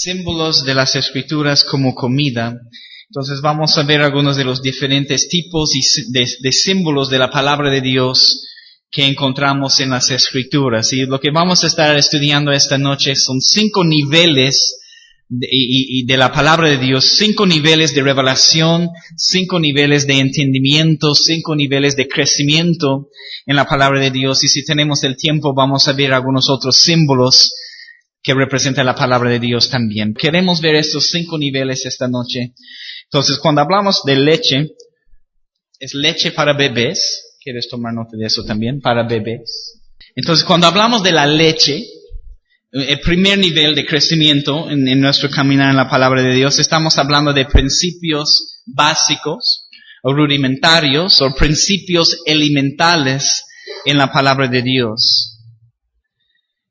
símbolos de las Escrituras como comida. Entonces vamos a ver algunos de los diferentes tipos de símbolos de la palabra de Dios que encontramos en las Escrituras. Y lo que vamos a estar estudiando esta noche son 5 niveles de la palabra de Dios, 5 niveles de revelación, 5 niveles de entendimiento, 5 niveles de crecimiento en la palabra de Dios. Y si tenemos el tiempo, vamos a ver algunos otros símbolos que representan la palabra de Dios también. Queremos ver estos 5 niveles esta noche. Entonces, cuando hablamos de leche, es leche para bebés. ¿Quieres tomar nota de eso también? Para bebés. Entonces, cuando hablamos de la leche, el primer nivel de crecimiento en nuestro caminar en la palabra de Dios, estamos hablando de principios básicos o rudimentarios o principios elementales en la palabra de Dios.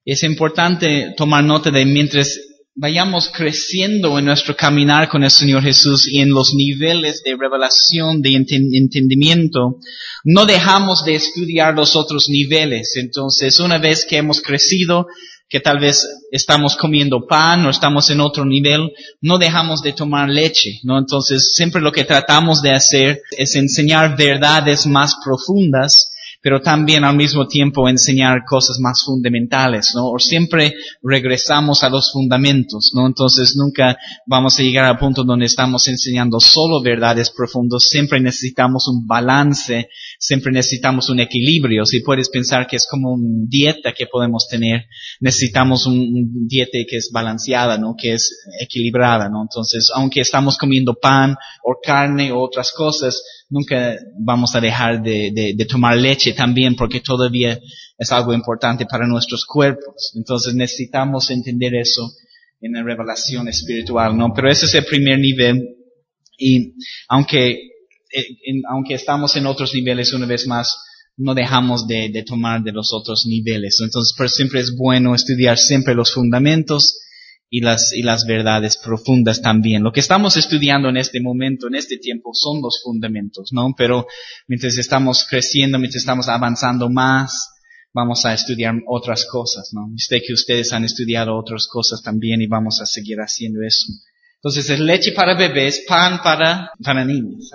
Es importante tomar nota de mientras vayamos creciendo en nuestro caminar con el Señor Jesús y en los niveles de revelación, de entendimiento, no dejamos de estudiar los otros niveles. Entonces, una vez que hemos crecido, que tal vez estamos comiendo pan o estamos en otro nivel, no dejamos de tomar leche, ¿no? Entonces, siempre lo que tratamos de hacer es enseñar verdades más profundas, pero también al mismo tiempo enseñar cosas más fundamentales, ¿no? O siempre regresamos a los fundamentos, ¿no? Entonces nunca vamos a llegar al punto donde estamos enseñando solo verdades profundas. Siempre necesitamos un balance, siempre necesitamos un equilibrio. Si puedes pensar que es como una dieta que podemos tener, necesitamos un dieta que es balanceada, ¿no? Que es equilibrada, ¿no? Entonces, aunque estamos comiendo pan o carne o otras cosas, nunca vamos a dejar de tomar leche también, porque todavía es algo importante para nuestros cuerpos. Entonces necesitamos entender eso en la revelación espiritual, ¿no? Pero ese es el primer nivel. Y aunque estamos en otros niveles, una vez más, no dejamos de tomar de los otros niveles. Entonces, pero siempre es bueno estudiar siempre los fundamentos y las verdades profundas también. Lo que estamos estudiando en este momento, en este tiempo, son los fundamentos, ¿no? Pero mientras estamos creciendo, mientras estamos avanzando más, vamos a estudiar otras cosas, ¿no? Sé que ustedes han estudiado otras cosas también y vamos a seguir haciendo eso. Entonces, es leche para bebés, pan para niños.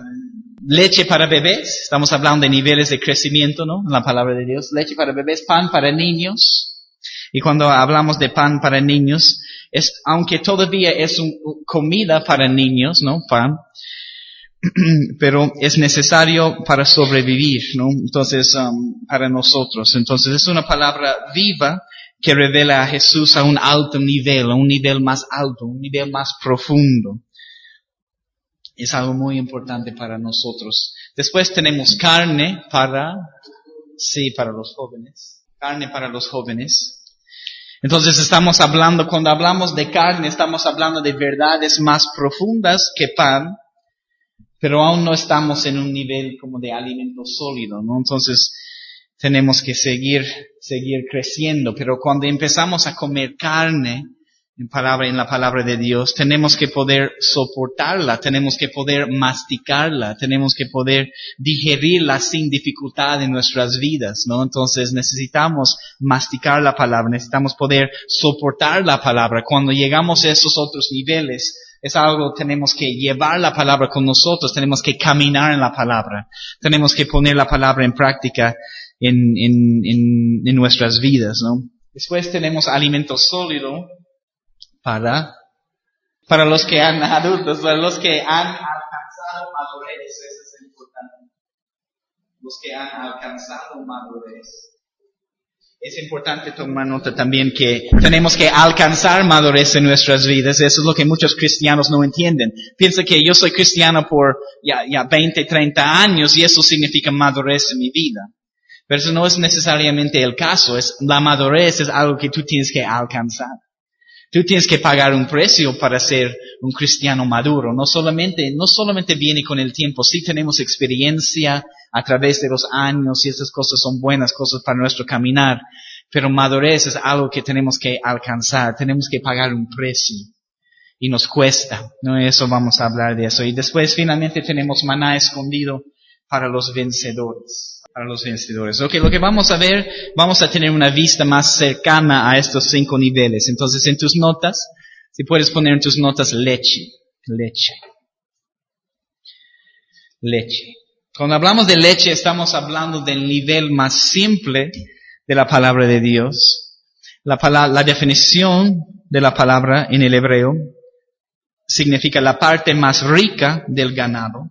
Leche para bebés, estamos hablando de niveles de crecimiento, ¿no? En la palabra de Dios. Leche para bebés, pan para niños. Y cuando hablamos de pan para niños, aunque todavía es comida para niños, ¿no? Pan, pero es necesario para sobrevivir, ¿no? Entonces, para nosotros. Entonces, es una palabra viva que revela a Jesús a un alto nivel, a un nivel más alto, un nivel más profundo. Es algo muy importante para nosotros. Después tenemos carne para los jóvenes. Carne para los jóvenes. Entonces cuando hablamos de carne, estamos hablando de verdades más profundas que pan, pero aún no estamos en un nivel como de alimento sólido, ¿no? Entonces, tenemos que seguir creciendo, pero cuando empezamos a comer carne, en la palabra de Dios, tenemos que poder soportarla, tenemos que poder masticarla, tenemos que poder digerirla sin dificultad en nuestras vidas, ¿no? Entonces necesitamos masticar la palabra, necesitamos poder soportar la palabra. Cuando llegamos a esos otros niveles, es algo, tenemos que llevar la palabra con nosotros, tenemos que caminar en la palabra, tenemos que poner la palabra en práctica en nuestras vidas, ¿no? Después tenemos alimento sólido, para los que han adultos, para los que han alcanzado madurez, eso es importante. Los que han alcanzado madurez. Es importante tomar nota también que tenemos que alcanzar madurez en nuestras vidas. Eso es lo que muchos cristianos no entienden. Piensa que yo soy cristiano por ya 20, 30 años y eso significa madurez en mi vida. Pero eso no es necesariamente el caso. La madurez es algo que tú tienes que alcanzar. Tú tienes que pagar un precio para ser un cristiano maduro. No solamente viene con el tiempo. Sí tenemos experiencia a través de los años y esas cosas son buenas cosas para nuestro caminar. Pero madurez es algo que tenemos que alcanzar. Tenemos que pagar un precio. Y nos cuesta, ¿no? Eso vamos a hablar de eso. Y después finalmente tenemos maná escondido para los vencedores. Okay, lo que vamos a ver, vamos a tener una vista más cercana a estos 5 niveles. Entonces, en tus notas, Si puedes poner en tus notas leche. Cuando hablamos de leche, estamos hablando del nivel más simple de la palabra de Dios. La definición de la palabra en el hebreo significa la parte más rica del ganado.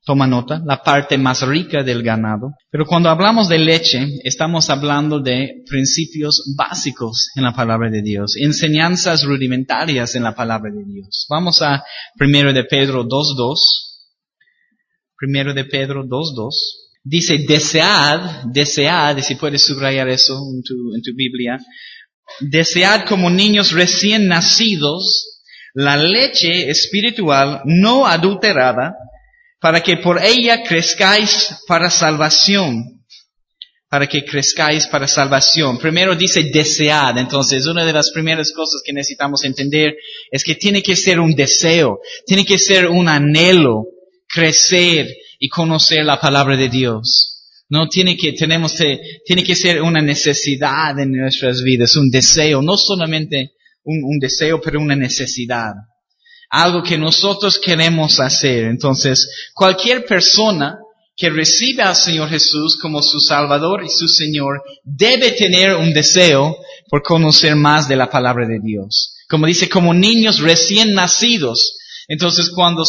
Toma nota, la parte más rica del ganado. Pero cuando hablamos de leche, estamos hablando de principios básicos en la palabra de Dios, enseñanzas rudimentarias en la palabra de Dios. Vamos a 1 de Pedro 2:2. 1 de Pedro 2:2. Dice, desead, y si puedes subrayar eso en tu Biblia, desead como niños recién nacidos la leche espiritual no adulterada, para que por ella crezcáis para salvación. Primero dice desead. Entonces, una de las primeras cosas que necesitamos entender es que tiene que ser un deseo, tiene que ser un anhelo, crecer y conocer la palabra de Dios. No tiene que ser una necesidad en nuestras vidas, un deseo, no solamente un deseo, pero una necesidad. Algo que nosotros queremos hacer. Entonces, cualquier persona que recibe al Señor Jesús como su Salvador y su Señor debe tener un deseo por conocer más de la palabra de Dios. Como dice, como niños recién nacidos. Entonces, cuando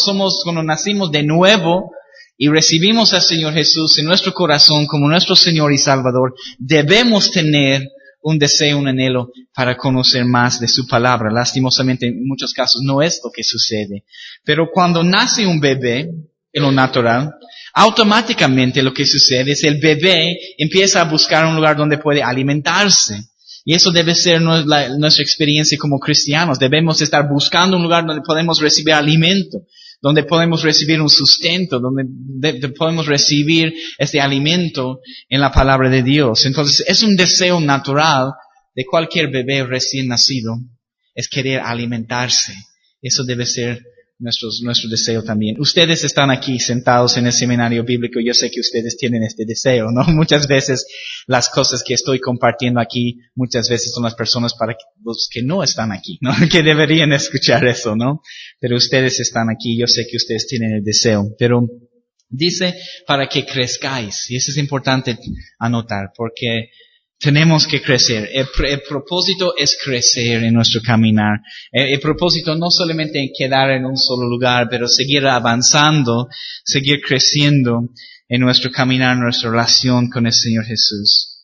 nacimos de nuevo y recibimos al Señor Jesús en nuestro corazón como nuestro Señor y Salvador, debemos tener un deseo, un anhelo para conocer más de su palabra. Lastimosamente, en muchos casos no es lo que sucede. Pero cuando nace un bebé, en lo natural, automáticamente lo que sucede es el bebé empieza a buscar un lugar donde puede alimentarse. Y eso debe ser nuestra experiencia como cristianos. Debemos estar buscando un lugar donde podemos recibir alimento, donde podemos recibir un sustento, donde podemos recibir este alimento en la palabra de Dios. Entonces, es un deseo natural de cualquier bebé recién nacido, es querer alimentarse. Eso debe ser nuestro deseo también. Ustedes están aquí sentados en el seminario bíblico, yo sé que ustedes tienen este deseo, ¿no? Muchas veces las cosas que estoy compartiendo aquí, muchas veces son las personas para los que no están aquí, ¿no? Que deberían escuchar eso, ¿no? Pero ustedes están aquí, yo sé que ustedes tienen el deseo, pero dice para que crezcáis, y eso es importante anotar, porque tenemos que crecer. El propósito es crecer en nuestro caminar. El propósito no solamente es quedar en un solo lugar, pero seguir avanzando, seguir creciendo en nuestro caminar, en nuestra relación con el Señor Jesús.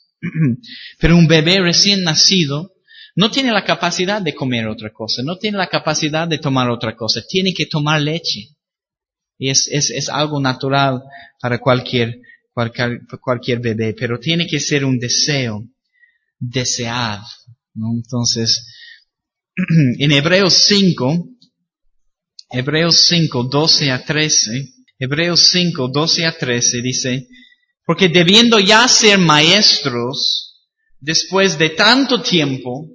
Pero un bebé recién nacido no tiene la capacidad de comer otra cosa, no tiene la capacidad de tomar otra cosa, tiene que tomar leche. Y es algo natural para cualquier bebé, pero tiene que ser un deseo, desear, ¿no? Entonces, en Hebreos 5, 12 a 13 dice, porque debiendo ya ser maestros, después de tanto tiempo,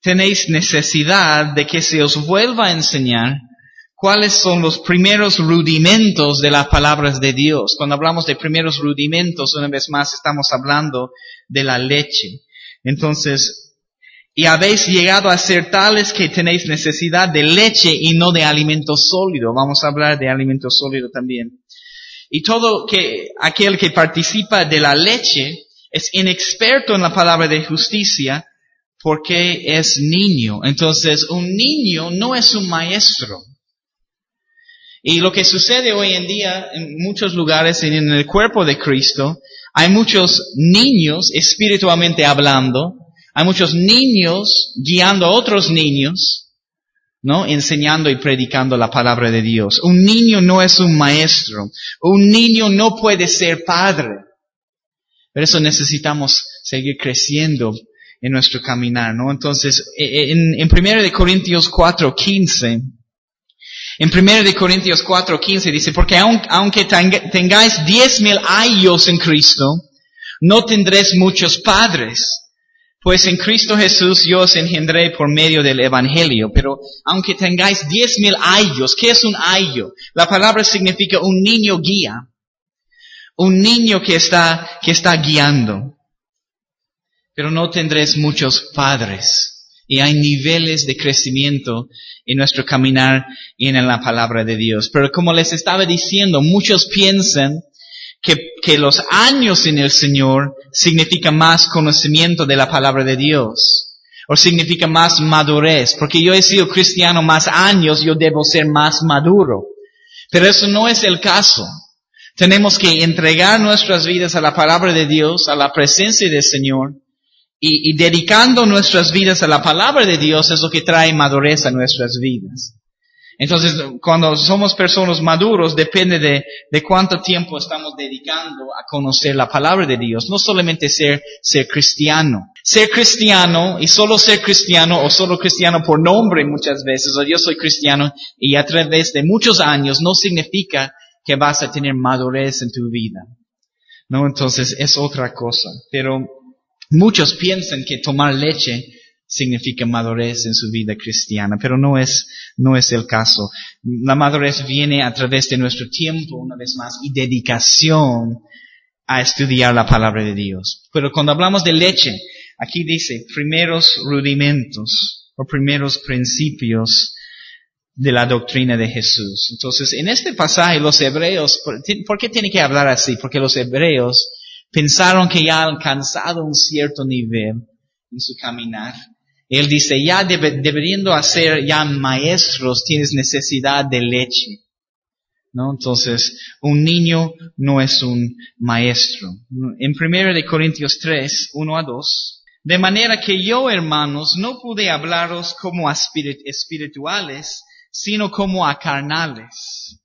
tenéis necesidad de que se os vuelva a enseñar cuáles son los primeros rudimentos de las palabras de Dios. Cuando hablamos de primeros rudimentos, una vez más estamos hablando de la leche. Entonces, y habéis llegado a ser tales que tenéis necesidad de leche y no de alimento sólido. Vamos a hablar de alimento sólido también. Y aquel que participa de la leche es inexperto en la palabra de justicia porque es niño. Entonces, un niño no es un maestro. Y lo que sucede hoy en día en muchos lugares en el cuerpo de Cristo, hay muchos niños espiritualmente hablando, hay muchos niños guiando a otros niños, ¿no? Enseñando y predicando la palabra de Dios. Un niño no es un maestro. Un niño no puede ser padre. Por eso necesitamos seguir creciendo en nuestro caminar, ¿no? Entonces, en 1 Corintios 4:15, en 1 Corintios 4:15 dice, porque aunque tengáis 10,000 años en Cristo, no tendréis muchos padres. Pues en Cristo Jesús yo os engendré por medio del Evangelio. Pero aunque tengáis 10,000 años, ¿qué es un año? La palabra significa un niño guía. Un niño que está guiando. Pero no tendréis muchos padres. Y hay niveles de crecimiento en nuestro caminar y en la palabra de Dios. Pero como les estaba diciendo, muchos piensan que los años en el Señor significa más conocimiento de la palabra de Dios. O significa más madurez. Porque yo he sido cristiano más años, yo debo ser más maduro. Pero eso no es el caso. Tenemos que entregar nuestras vidas a la palabra de Dios, a la presencia del Señor. Y dedicando nuestras vidas a la palabra de Dios es lo que trae madurez a nuestras vidas. Entonces, cuando somos personas maduros, depende de cuánto tiempo estamos dedicando a conocer la palabra de Dios. No solamente ser cristiano. Ser cristiano y solo ser cristiano o solo cristiano por nombre muchas veces, o yo soy cristiano y a través de muchos años no significa que vas a tener madurez en tu vida. No, entonces es otra cosa. Pero muchos piensan que tomar leche significa madurez en su vida cristiana, pero no es el caso. La madurez viene a través de nuestro tiempo, una vez más, y dedicación a estudiar la palabra de Dios. Pero cuando hablamos de leche, aquí dice primeros rudimentos o primeros principios de la doctrina de Jesús. Entonces, en este pasaje los hebreos, ¿por qué tiene que hablar así? Porque los hebreos pensaron que ya han alcanzado un cierto nivel en su caminar. Él dice, ya debiendo ser ya maestros, tienes necesidad de leche. ¿No? Entonces, un niño no es un maestro. En 1 Corintios 3, 1-2, de manera que yo, hermanos, no pude hablaros como a espirituales, sino como a carnales.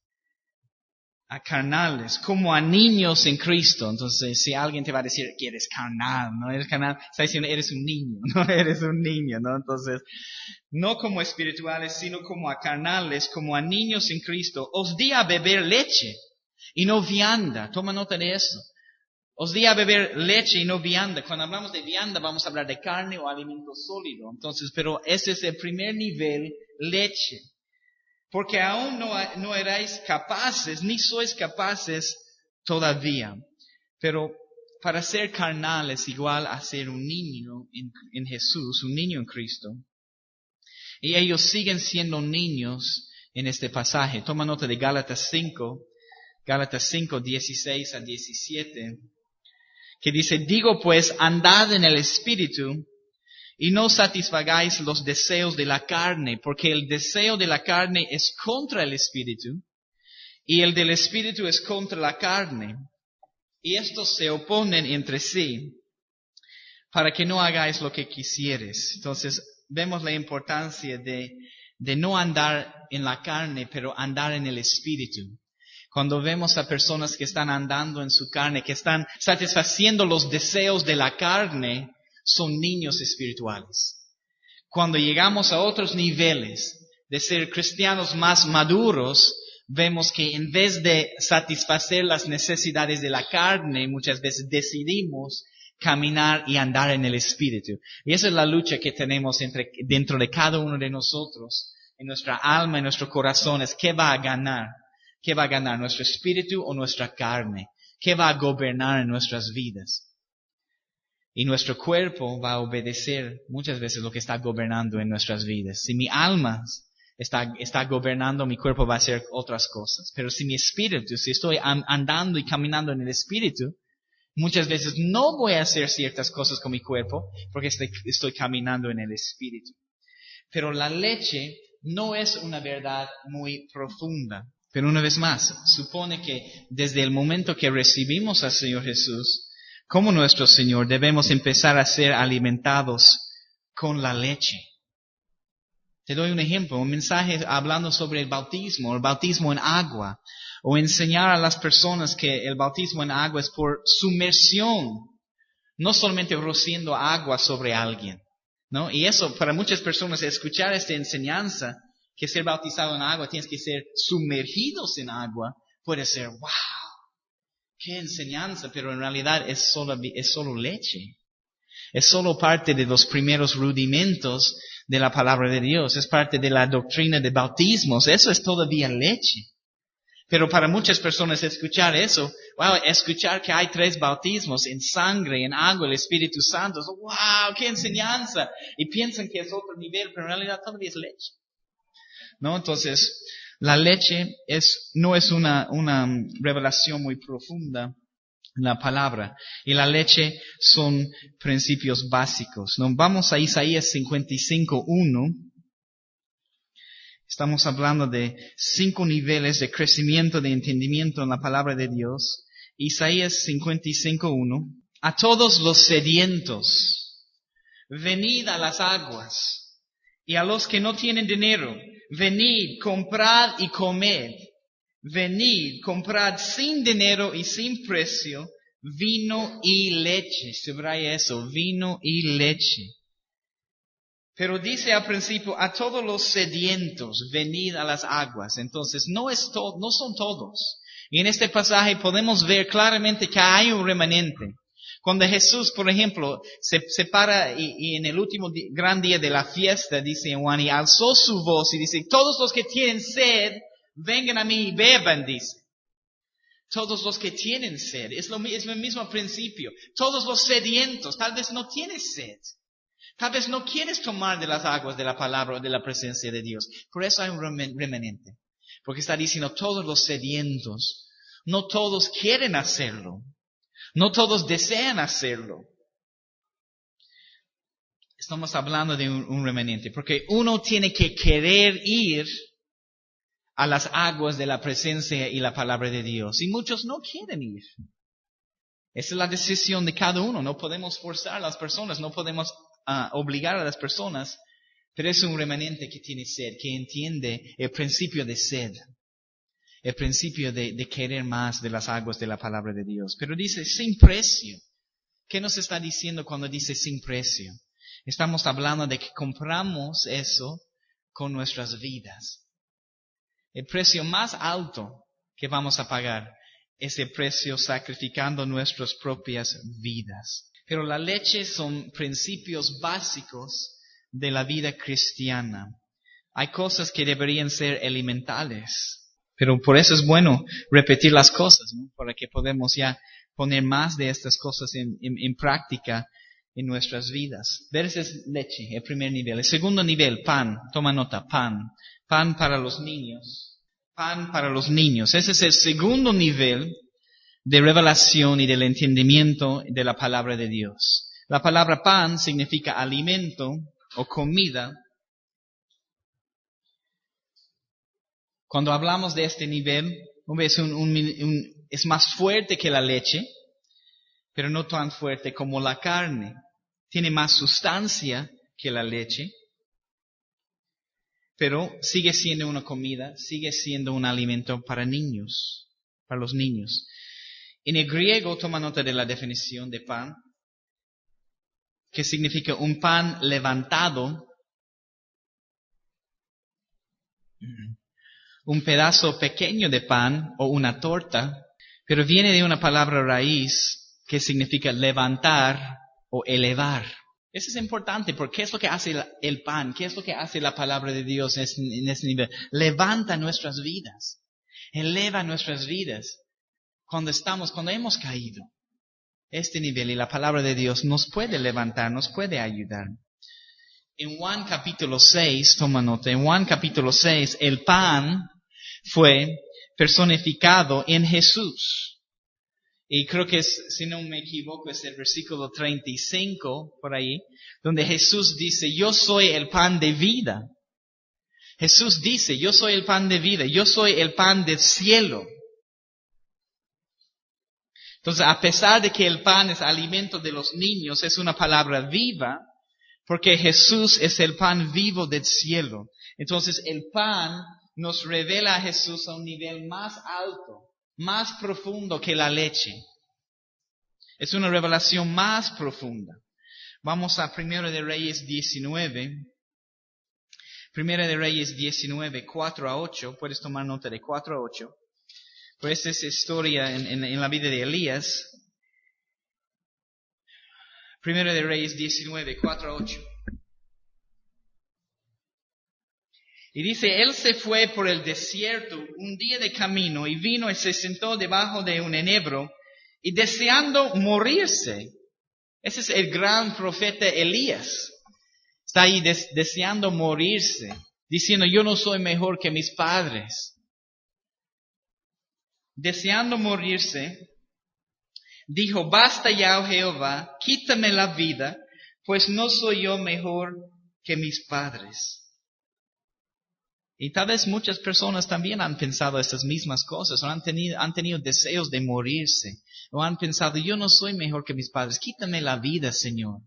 A carnales, como a niños en Cristo. Entonces, si alguien te va a decir que eres carnal, no eres carnal, está diciendo eres un niño, no eres un niño, ¿no? Entonces, no como espirituales, sino como a carnales, como a niños en Cristo. Os di a beber leche y no vianda. Toma nota de eso. Os di a beber leche y no vianda. Cuando hablamos de vianda, vamos a hablar de carne o alimento sólido. Entonces, pero ese es el primer nivel, leche. Porque aún no erais capaces, ni sois capaces todavía. Pero para ser carnal es igual a ser un niño en Jesús, un niño en Cristo. Y ellos siguen siendo niños en este pasaje. Toma nota de Gálatas 5, 16-17, que dice, digo pues, andad en el Espíritu, y no satisfagáis los deseos de la carne, porque el deseo de la carne es contra el Espíritu, y el del Espíritu es contra la carne. Y estos se oponen entre sí, para que no hagáis lo que quisieres. Entonces, vemos la importancia de no andar en la carne, pero andar en el Espíritu. Cuando vemos a personas que están andando en su carne, que están satisfaciendo los deseos de la carne, son niños espirituales. Cuando llegamos a otros niveles de ser cristianos más maduros, vemos que en vez de satisfacer las necesidades de la carne, muchas veces decidimos caminar y andar en el Espíritu. Y esa es la lucha que tenemos dentro de cada uno de nosotros, en nuestra alma, en nuestro corazón, es ¿qué va a ganar? ¿Qué va a ganar? ¿Nuestro espíritu o nuestra carne? ¿Qué va a gobernar en nuestras vidas? Y nuestro cuerpo va a obedecer muchas veces lo que está gobernando en nuestras vidas. Si mi alma está gobernando, mi cuerpo va a hacer otras cosas. Pero si mi espíritu, si estoy andando y caminando en el espíritu, muchas veces no voy a hacer ciertas cosas con mi cuerpo porque estoy caminando en el espíritu. Pero la leche no es una verdad muy profunda. Pero una vez más, supone que desde el momento que recibimos al Señor Jesús, como nuestro Señor, debemos empezar a ser alimentados con la leche. Te doy un ejemplo, un mensaje hablando sobre el bautismo en agua, o enseñar a las personas que el bautismo en agua es por sumersión, no solamente rociando agua sobre alguien, ¿no? Y eso, para muchas personas, escuchar esta enseñanza, que ser bautizado en agua, tienes que ser sumergidos en agua, puede ser, wow. ¡Qué enseñanza! Pero en realidad es solo leche. Es solo parte de los primeros rudimentos de la palabra de Dios. Es parte de la doctrina de bautismos. Eso es todavía leche. Pero para muchas personas escuchar eso, wow, escuchar que hay 3 bautismos en sangre, en agua, el Espíritu Santo. Wow, qué enseñanza. Y piensan que es otro nivel, pero en realidad todavía es leche. ¿No? Entonces, la leche no es una revelación muy profunda en la palabra. Y la leche son principios básicos. ¿No? Vamos a Isaías 55:1. Estamos hablando de 5 niveles de crecimiento de entendimiento en la palabra de Dios. Isaías 55:1. A todos los sedientos, venid a las aguas, y a los que no tienen dinero, venid, comprad y comed. Venid, comprad sin dinero y sin precio vino y leche. Subraya eso, vino y leche. Pero dice al principio, a todos los sedientos, venid a las aguas. Entonces, no son todos. Y en este pasaje podemos ver claramente que hay un remanente. Cuando Jesús, por ejemplo, se para y en el último gran día de la fiesta, dice Juan, y alzó su voz y dice, todos los que tienen sed, vengan a mí y beban, dice. Todos los que tienen sed, es el mismo principio. Todos los sedientos, tal vez no tienes sed. Tal vez no quieres tomar de las aguas de la palabra o de la presencia de Dios. Por eso hay un remanente. Porque está diciendo todos los sedientos. No todos quieren hacerlo. No todos desean hacerlo. Estamos hablando de un remanente. Porque uno tiene que querer ir a las aguas de la presencia y la palabra de Dios. Y muchos no quieren ir. Esa es la decisión de cada uno. No podemos forzar a las personas. No podemos obligar a las personas, pero es un remanente que tiene sed, que entiende el principio de sed, el principio de querer más de las aguas de la palabra de Dios. Pero dice sin precio. ¿Qué nos está diciendo cuando dice sin precio? Estamos hablando de que compramos eso con nuestras vidas. El precio más alto que vamos a pagar es el precio sacrificando nuestras propias vidas. Pero la leche son principios básicos de la vida cristiana. Hay cosas que deberían ser elementales. Pero por eso es bueno repetir las cosas, ¿no? Para que podamos ya poner más de estas cosas en práctica en nuestras vidas. Ver esa es leche, el primer nivel. El segundo nivel, pan. Toma nota, pan. Pan para los niños. Pan para los niños. Ese es el segundo nivel de revelación y del entendimiento de la palabra de Dios. La palabra pan significa alimento o comida. Cuando hablamos de este nivel, es más fuerte que la leche, pero no tan fuerte como la carne. Tiene más sustancia que la leche, pero sigue siendo una comida, sigue siendo un alimento para niños, para los niños. En el griego, toma nota de la definición de pan, que significa un pan levantado, un pedazo pequeño de pan o una torta, pero viene de una palabra raíz que significa levantar o elevar. Eso es importante porque ¿qué es lo que hace el pan? ¿Qué es lo que hace la palabra de Dios en ese nivel? Levanta nuestras vidas, eleva nuestras vidas. Cuando hemos caído, este nivel y la palabra de Dios nos puede levantar, nos puede ayudar. En Juan capítulo 6, toma nota, en Juan capítulo 6, el pan fue personificado en Jesús. Y creo que si no me equivoco, es el versículo 35, por ahí, donde Jesús dice, yo soy el pan de vida. Jesús dice, yo soy el pan de vida, yo soy el pan del cielo. Entonces, a pesar de que el pan es alimento de los niños, es una palabra viva, porque Jesús es el pan vivo del cielo. Entonces, el pan nos revela a Jesús a un nivel más alto, más profundo que la leche. Es una revelación más profunda. Vamos a 1 de Reyes 19. 1 de Reyes 19, 4-8. Puedes tomar nota de 4-8. Pues esta es historia en la vida de Elías. 1 de Reyes 19, 4-8. Y dice, él se fue por el desierto un día de camino y vino y se sentó debajo de un enebro y deseando morirse. Ese es el gran profeta Elías. Está ahí deseando morirse, diciendo, yo no soy mejor que mis padres. Deseando morirse, dijo, basta ya, oh Jehová, quítame la vida, pues no soy yo mejor que mis padres. Y tal vez muchas personas también han pensado estas mismas cosas, o han tenido deseos de morirse, o han pensado, yo no soy mejor que mis padres, quítame la vida, Señor.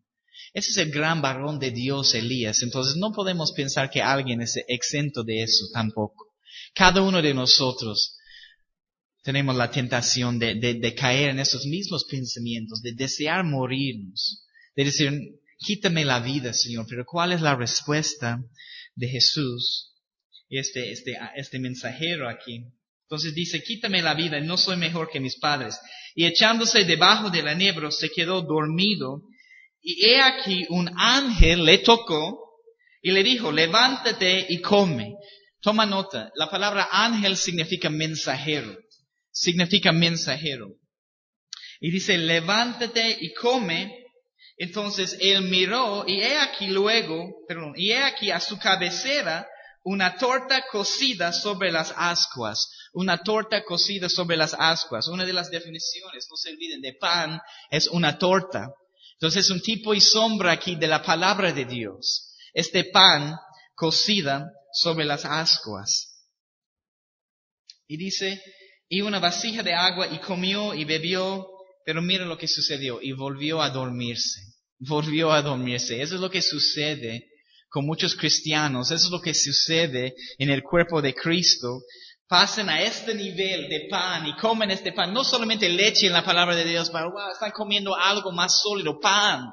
Ese es el gran varón de Dios, Elías. Entonces no podemos pensar que alguien es exento de eso tampoco. Cada uno de nosotros tenemos la tentación de caer en esos mismos pensamientos, de desear morirnos, de decir, quítame la vida, Señor. Pero ¿cuál es la respuesta de Jesús? Este mensajero aquí. Entonces dice, quítame la vida, no soy mejor que mis padres. Y echándose debajo del enebro se quedó dormido. Y he aquí un ángel le tocó y le dijo, levántate y come. Toma nota, la palabra ángel significa mensajero. Significa mensajero. Y dice, levántate y come. Entonces él miró y he aquí a su cabecera una torta cocida sobre las ascuas. Una torta cocida sobre las ascuas. Una de las definiciones, no se olviden, de pan es una torta. Entonces es un tipo y sombra aquí de la palabra de Dios. Este pan cocida sobre las ascuas. Y dice, y una vasija de agua y comió y bebió, pero mira lo que sucedió, y volvió a dormirse. Volvió a dormirse. Eso es lo que sucede con muchos cristianos. Eso es lo que sucede en el cuerpo de Cristo. Pasan a este nivel de pan y comen este pan. No solamente leche en la palabra de Dios, pero están comiendo algo más sólido, pan.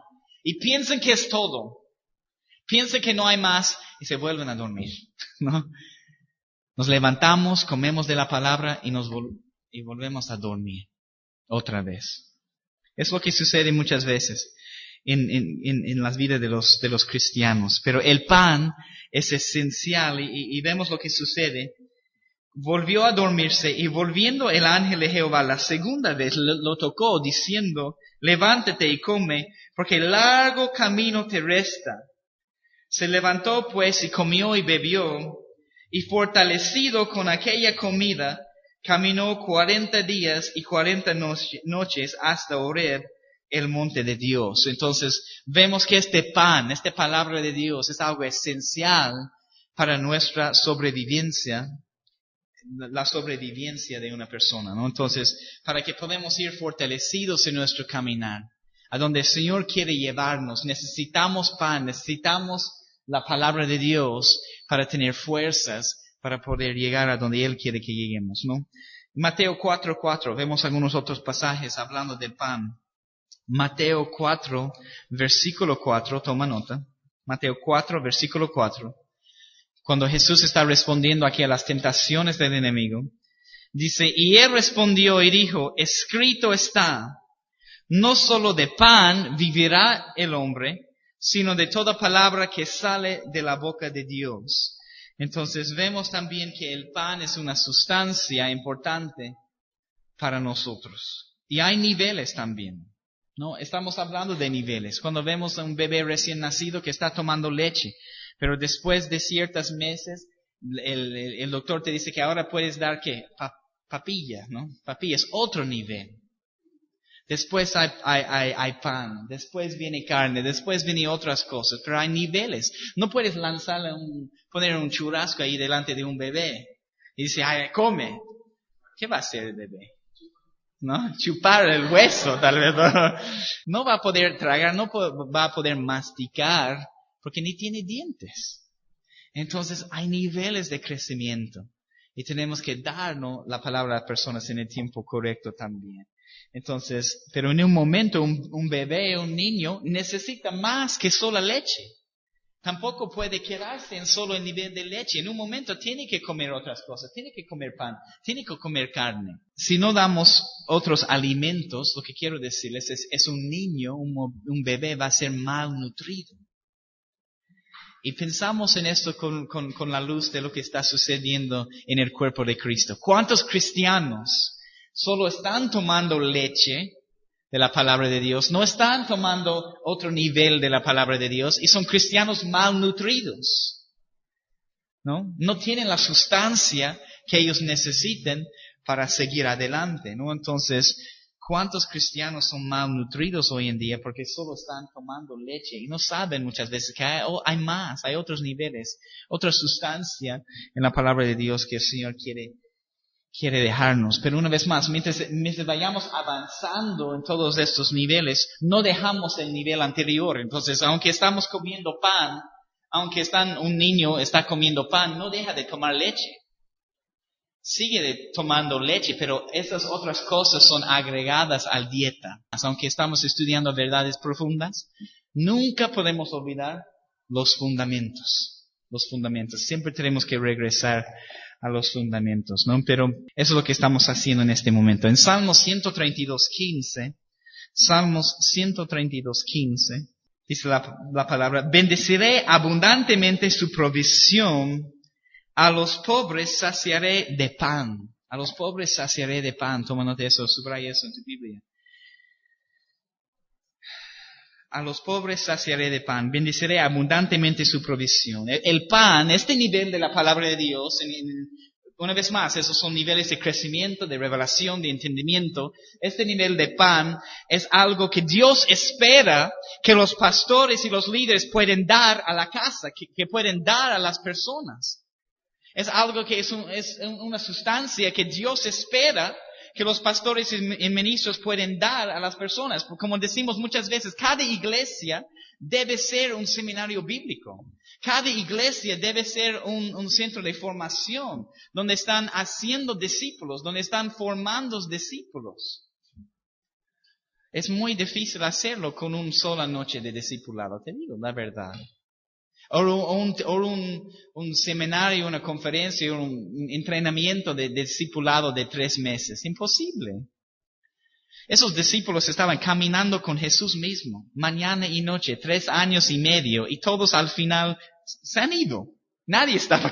Y piensan que es todo. Piensan que no hay más y se vuelven a dormir, ¿no? Nos levantamos, comemos de la palabra y volvemos a dormir otra vez. Es lo que sucede muchas veces en las vidas de los cristianos. Pero el pan es esencial y vemos lo que sucede. Volvió a dormirse y volviendo el ángel de Jehová la segunda vez lo tocó diciendo, levántate y come, porque largo camino te resta. Se levantó pues y comió y bebió, y fortalecido con aquella comida, caminó 40 días y 40 noches hasta Horeb, el monte de Dios. Entonces vemos que este pan, esta palabra de Dios es algo esencial para nuestra sobrevivencia, la sobrevivencia de una persona, ¿no? Entonces, para que podamos ir fortalecidos en nuestro caminar, a donde el Señor quiere llevarnos, necesitamos pan, necesitamos la palabra de Dios para tener fuerzas para poder llegar a donde Él quiere que lleguemos, ¿no? Mateo 4:4, vemos algunos otros pasajes hablando del pan. Mateo 4, versículo 4, toma nota. Mateo 4, versículo 4. Cuando Jesús está respondiendo aquí a las tentaciones del enemigo, dice, y Él respondió y dijo, escrito está, no solo de pan vivirá el hombre, sino de toda palabra que sale de la boca de Dios. Entonces vemos también que el pan es una sustancia importante para nosotros. Y hay niveles también, ¿no? Estamos hablando de niveles. Cuando vemos a un bebé recién nacido que está tomando leche, pero después de ciertos meses, el doctor te dice que ahora puedes dar, ¿qué? Papilla, ¿no? Papilla es otro nivel. Después hay pan, después viene carne, después vienen otras cosas, pero hay niveles. No puedes poner un churrasco ahí delante de un bebé y dice, ay, come. ¿Qué va a hacer el bebé? ¿No? Chupar el hueso, tal vez. No va a poder tragar, no va a poder masticar, porque ni tiene dientes. Entonces hay niveles de crecimiento y tenemos que darnos la palabra a las personas en el tiempo correcto también. Entonces, pero en un momento un bebé, un niño necesita más que solo leche. Tampoco puede quedarse en solo el nivel de leche. En un momento tiene que comer otras cosas, tiene que comer pan, tiene que comer carne. Si no damos otros alimentos, lo que quiero decirles es un niño, un bebé va a ser malnutrido. Y pensamos en esto con la luz de lo que está sucediendo en el cuerpo de Cristo. ¿Cuántos cristianos solo están tomando leche de la palabra de Dios? No están tomando otro nivel de la palabra de Dios y son cristianos malnutridos. No tienen la sustancia que ellos necesiten para seguir adelante, ¿no? Entonces, ¿cuántos cristianos son malnutridos hoy en día porque solo están tomando leche y no saben muchas veces que hay más, hay otros niveles, otra sustancia en la palabra de Dios que el Señor quiere dejarnos? Pero una vez más, mientras vayamos avanzando en todos estos niveles, no dejamos el nivel anterior. Entonces, aunque estamos comiendo pan, un niño está comiendo pan, no deja de tomar leche. Sigue tomando leche, pero esas otras cosas son agregadas a la dieta. Aunque estamos estudiando verdades profundas, nunca podemos olvidar los fundamentos. Los fundamentos. Siempre tenemos que regresar a los fundamentos, ¿no? Pero eso es lo que estamos haciendo en este momento. En Salmos 132:15, dice la palabra: bendeciré abundantemente su provisión. A los pobres saciaré de pan. A los pobres saciaré de pan. Toma nota de eso, subraya eso en tu Biblia. A los pobres saciaré de pan. Bendeciré abundantemente su provisión. El pan, este nivel de la palabra de Dios, una vez más, esos son niveles de crecimiento, de revelación, de entendimiento. Este nivel de pan es algo que Dios espera que los pastores y los líderes pueden dar a la casa, que pueden dar a las personas. Es algo que es una sustancia que Dios espera que los pastores y ministros pueden dar a las personas. Como decimos muchas veces, cada iglesia debe ser un seminario bíblico. Cada iglesia debe ser un centro de formación, donde están haciendo discípulos, donde están formando discípulos. Es muy difícil hacerlo con una sola noche de discipulado, te digo la verdad. O un seminario, una conferencia, un entrenamiento de discipulado de 3 meses. Imposible. Esos discípulos estaban caminando con Jesús mismo, mañana y noche, 3 años y medio, y todos al final se han ido. Nadie estaba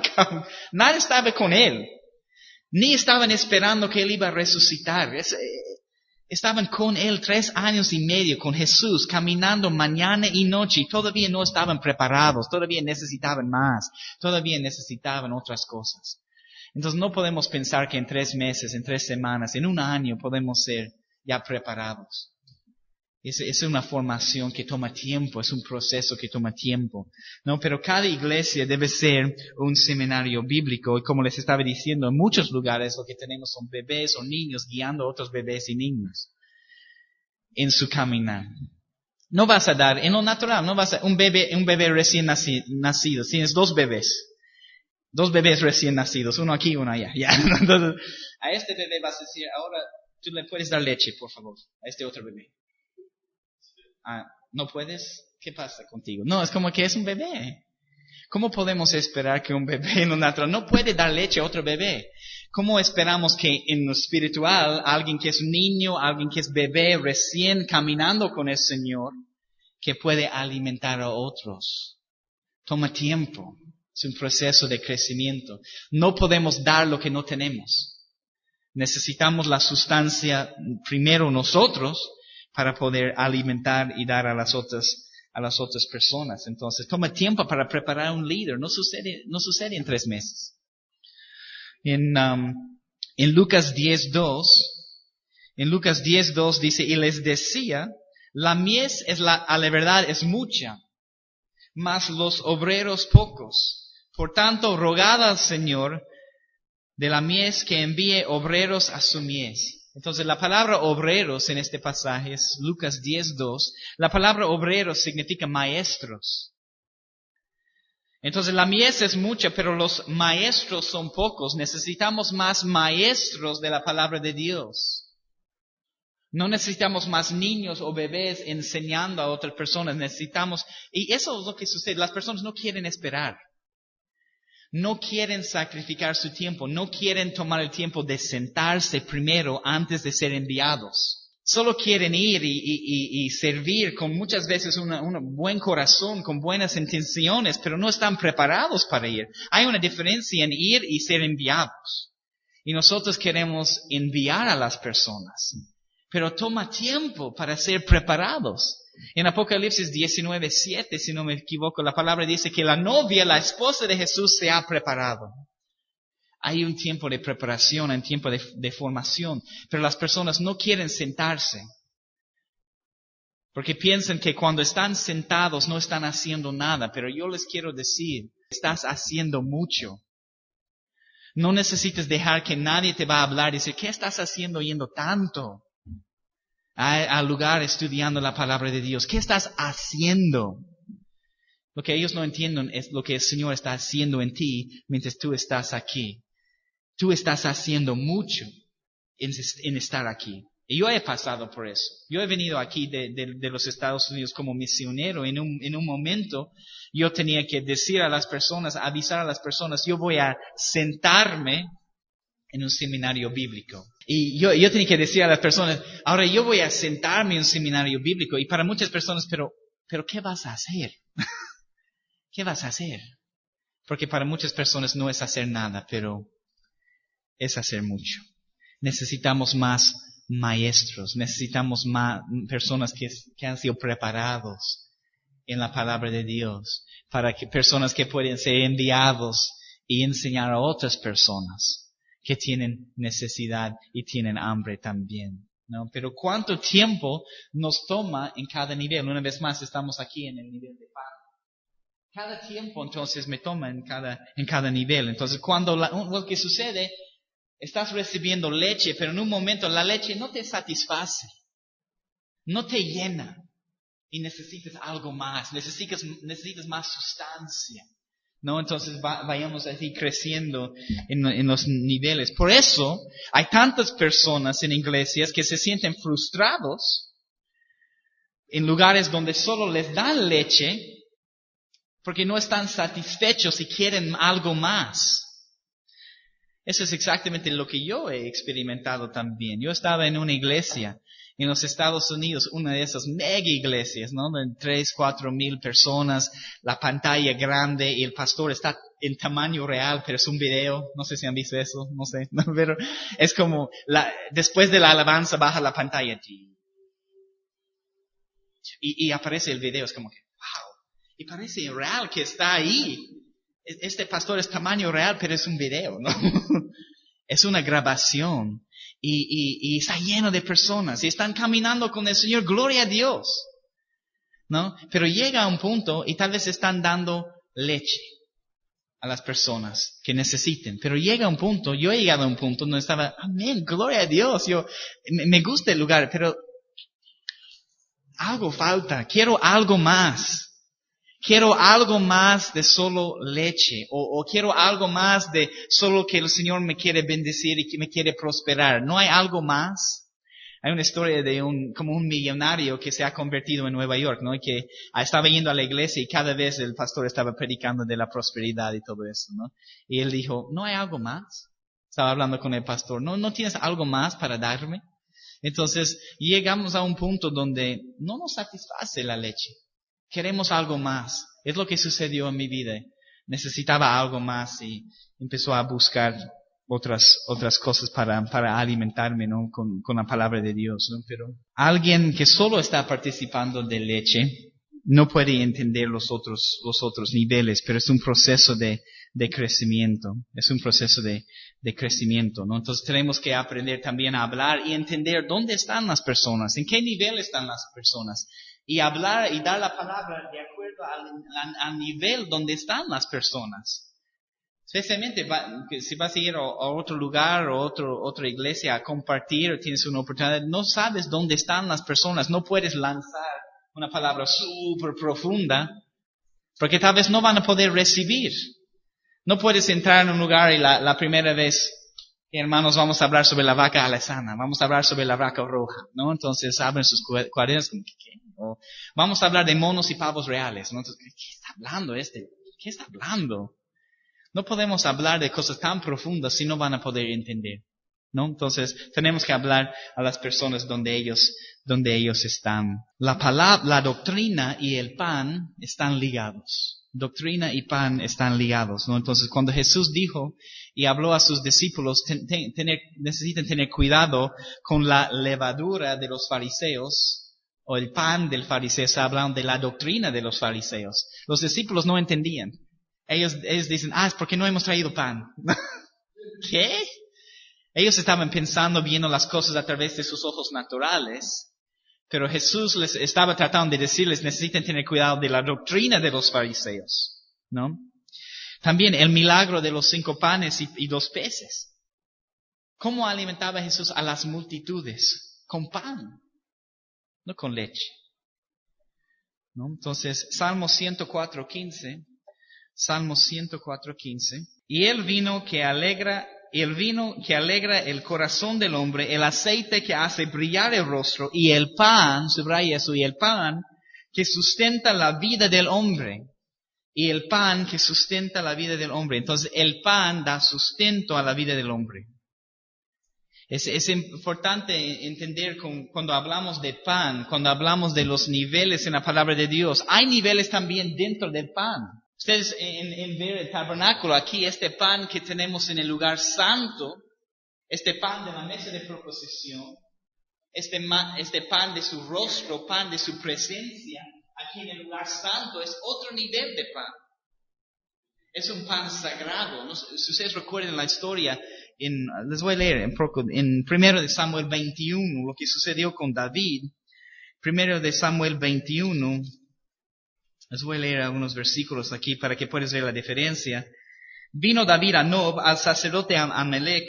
con Él. Ni estaban esperando que Él iba a resucitar. Estaban con Él 3 años y medio, con Jesús, caminando mañana y noche, y todavía no estaban preparados, todavía necesitaban más, todavía necesitaban otras cosas. Entonces no podemos pensar que en 3 meses, en 3 semanas, en 1 año podemos ser ya preparados. Es una formación que toma tiempo, es un proceso que toma tiempo, ¿no? Pero cada iglesia debe ser un seminario bíblico, y como les estaba diciendo, en muchos lugares lo que tenemos son bebés o niños guiando a otros bebés y niños en su caminar. No vas a dar, en lo natural, no vas a, un bebé recién nacido, tienes 2 bebés. 2 bebés recién nacidos, uno aquí y uno allá. Ya. Entonces, a este bebé vas a decir, ahora tú le puedes dar leche, por favor, a este otro bebé. ¿No puedes? ¿Qué pasa contigo? No, es como que es un bebé. ¿Cómo podemos esperar que un bebé en lo natural no puede dar leche a otro bebé? ¿Cómo esperamos que en lo espiritual, alguien que es un niño, alguien que es bebé recién caminando con el Señor, que puede alimentar a otros? Toma tiempo. Es un proceso de crecimiento. No podemos dar lo que no tenemos. Necesitamos la sustancia primero nosotros, para poder alimentar y dar a las otras personas. Entonces, toma tiempo para preparar un líder. No sucede en 3 meses. En Lucas 10:2 dice, y les decía, la mies a la verdad es mucha, mas los obreros pocos. Por tanto, rogad al Señor de la mies que envíe obreros a su mies. Entonces, la palabra obreros en este pasaje es Lucas 10:2. La palabra obreros significa maestros. Entonces, la mies es mucha, pero los maestros son pocos. Necesitamos más maestros de la palabra de Dios. No necesitamos más niños o bebés enseñando a otras personas. Y eso es lo que sucede. Las personas no quieren esperar. No quieren sacrificar su tiempo, no quieren tomar el tiempo de sentarse primero antes de ser enviados. Solo quieren ir y servir con muchas veces un buen corazón, con buenas intenciones, pero no están preparados para ir. Hay una diferencia en ir y ser enviados. Y nosotros queremos enviar a las personas, pero toma tiempo para ser preparados. En Apocalipsis 19:7, si no me equivoco, la palabra dice que la novia, la esposa de Jesús, se ha preparado. Hay un tiempo de preparación, un tiempo de formación, pero las personas no quieren sentarse. Porque piensan que cuando están sentados no están haciendo nada, pero yo les quiero decir, estás haciendo mucho. No necesitas dejar que nadie te va a hablar y decir, ¿qué estás haciendo yendo tanto al lugar estudiando la palabra de Dios? ¿Qué estás haciendo? Lo que ellos no entienden es lo que el Señor está haciendo en ti mientras tú estás aquí. Tú estás haciendo mucho en estar aquí. Y yo he pasado por eso. Yo he venido aquí de los Estados Unidos como misionero. En un momento yo tenía que decir a las personas, avisar a las personas, yo voy a sentarme en un seminario bíblico. Y yo tenía que decir a las personas, ahora yo voy a sentarme en un seminario bíblico. Y para muchas personas, pero ¿qué vas a hacer? ¿Qué vas a hacer? Porque para muchas personas no es hacer nada, pero es hacer mucho. Necesitamos más maestros, necesitamos más personas que han sido preparados en la palabra de Dios, personas que pueden ser enviados y enseñar a otras personas que tienen necesidad y tienen hambre también, ¿no? Pero ¿cuánto tiempo nos toma en cada nivel? Una vez más estamos aquí en el nivel de padre. Cada tiempo entonces me toma en cada nivel. Entonces lo que sucede, estás recibiendo leche, pero en un momento la leche no te satisface, no te llena y necesitas algo más, necesitas más sustancia, ¿no? Entonces vayamos así creciendo en los niveles. Por eso hay tantas personas en iglesias que se sienten frustrados en lugares donde solo les dan leche porque no están satisfechos y quieren algo más. Eso es exactamente lo que yo he experimentado también. Yo estaba en una iglesia en los Estados Unidos, una de esas mega iglesias, ¿no? De 3,000-4,000 personas, la pantalla grande y el pastor está en tamaño real, pero es un video. No sé si han visto eso, no sé. No, pero es como, después de la alabanza baja la pantalla. Y aparece el video, es como que, wow. Y parece real que está ahí. Este pastor es tamaño real, pero es un video, ¿no? Es una grabación. Y está lleno de personas. Y están caminando con el Señor. Gloria a Dios, ¿no? Pero llega a un punto y tal vez están dando leche a las personas que necesiten. Pero llega a un punto, yo he llegado a un punto donde estaba, amén, gloria a Dios. Me gusta el lugar, pero algo falta. Quiero algo más. Quiero algo más de solo leche, o quiero algo más de solo que el Señor me quiere bendecir y que me quiere prosperar. ¿No hay algo más? Hay una historia de como un millonario que se ha convertido en Nueva York, ¿no? Y que estaba yendo a la iglesia y cada vez el pastor estaba predicando de la prosperidad y todo eso, ¿no? Y él dijo, ¿no hay algo más? Estaba hablando con el pastor, ¿no tienes algo más para darme? Entonces llegamos a un punto donde no nos satisface la leche. Queremos algo más. Es lo que sucedió en mi vida. Necesitaba algo más y empezó a buscar otras cosas para alimentarme, ¿no? Con la palabra de Dios, ¿no? Pero alguien que solo está participando de leche no puede entender los otros niveles, pero es un proceso de crecimiento. Es un proceso de crecimiento, ¿no? Entonces tenemos que aprender también a hablar y entender dónde están las personas, en qué nivel están las personas. Y hablar y dar la palabra de acuerdo al nivel donde están las personas. Especialmente si vas a ir a otro lugar o otra iglesia a compartir o tienes una oportunidad, no sabes dónde están las personas, no puedes lanzar una palabra súper profunda porque tal vez no van a poder recibir. No puedes entrar en un lugar y la primera vez, hermanos, vamos a hablar sobre la vaca alazana, vamos a hablar sobre la vaca roja, ¿no? Entonces abren sus cuadernos como, ¿qué? O vamos a hablar de monos y pavos reales, ¿no? Entonces, ¿qué está hablando ¿Qué está hablando? No podemos hablar de cosas tan profundas si no van a poder entender. ¿no? Entonces, tenemos que hablar a las personas donde ellos están. La doctrina y el pan están ligados. Doctrina y pan están ligados, ¿no? Entonces, cuando Jesús dijo y habló a sus discípulos, necesitan tener cuidado con la levadura de los fariseos, o el pan del fariseo. Está hablando de la doctrina de los fariseos. Los discípulos no entendían. Ellos dicen, es porque no hemos traído pan. ¿Qué? Ellos estaban pensando, viendo las cosas a través de sus ojos naturales, pero Jesús les estaba tratando de decirles, necesitan tener cuidado de la doctrina de los fariseos, ¿no? También el milagro de los 5 panes y 2 peces. ¿Cómo alimentaba Jesús a las multitudes? Con pan, no con leche, ¿no? Entonces, Salmo 104:15. Y el vino que alegra el corazón del hombre, el aceite que hace brillar el rostro, y el pan, subraya eso, y el pan que sustenta la vida del hombre. Y el pan que sustenta la vida del hombre. Entonces, el pan da sustento a la vida del hombre. Es importante entender cuando hablamos de pan, cuando hablamos de los niveles en la palabra de Dios, hay niveles también dentro del pan. Ustedes en ver el tabernáculo, aquí este pan que tenemos en el lugar santo, este pan de la mesa de proposición, este pan de su rostro, pan de su presencia, aquí en el lugar santo, es otro nivel de pan. Es un pan sagrado. No sé, si ustedes recuerdan la historia, les voy a leer en 1 de Samuel 21, lo que sucedió con David. 1 de Samuel 21, les voy a leer algunos versículos aquí para que puedas ver la diferencia. Vino David a Nob, al sacerdote Amelec,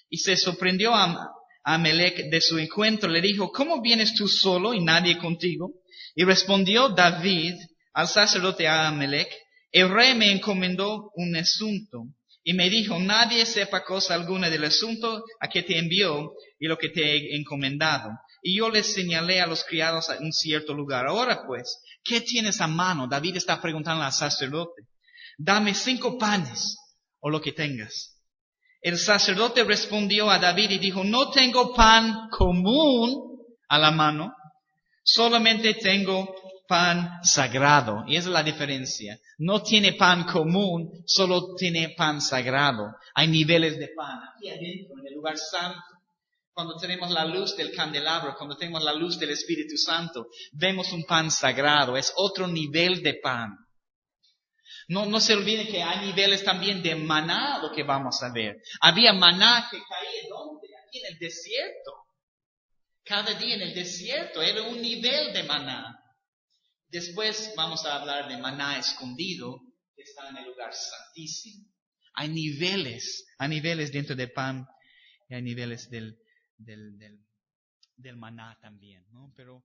y se sorprendió a Amelec de su encuentro. Le dijo, ¿cómo vienes tú solo y nadie contigo? Y respondió David al sacerdote Amelec, el rey me encomendó un asunto, y me dijo, nadie sepa cosa alguna del asunto a que te envió y lo que te he encomendado. Y yo les señalé a los criados a un cierto lugar. Ahora pues, ¿qué tienes a mano? David está preguntando al sacerdote. Dame 5 panes, o lo que tengas. El sacerdote respondió a David y dijo, no tengo pan común a la mano, solamente tengo pan sagrado. Y esa es la diferencia. No tiene pan común, solo tiene pan sagrado. Hay niveles de pan. Aquí adentro, en el lugar santo, cuando tenemos la luz del candelabro, cuando tenemos la luz del Espíritu Santo, vemos un pan sagrado. Es otro nivel de pan. No se olviden que hay niveles también de maná, lo que vamos a ver. Había maná que caía ¿dónde? Aquí en el desierto. Cada día en el desierto era un nivel de maná. Después vamos a hablar de maná escondido, que está en el lugar santísimo. Hay niveles dentro del pan y hay niveles del maná también, ¿no? Pero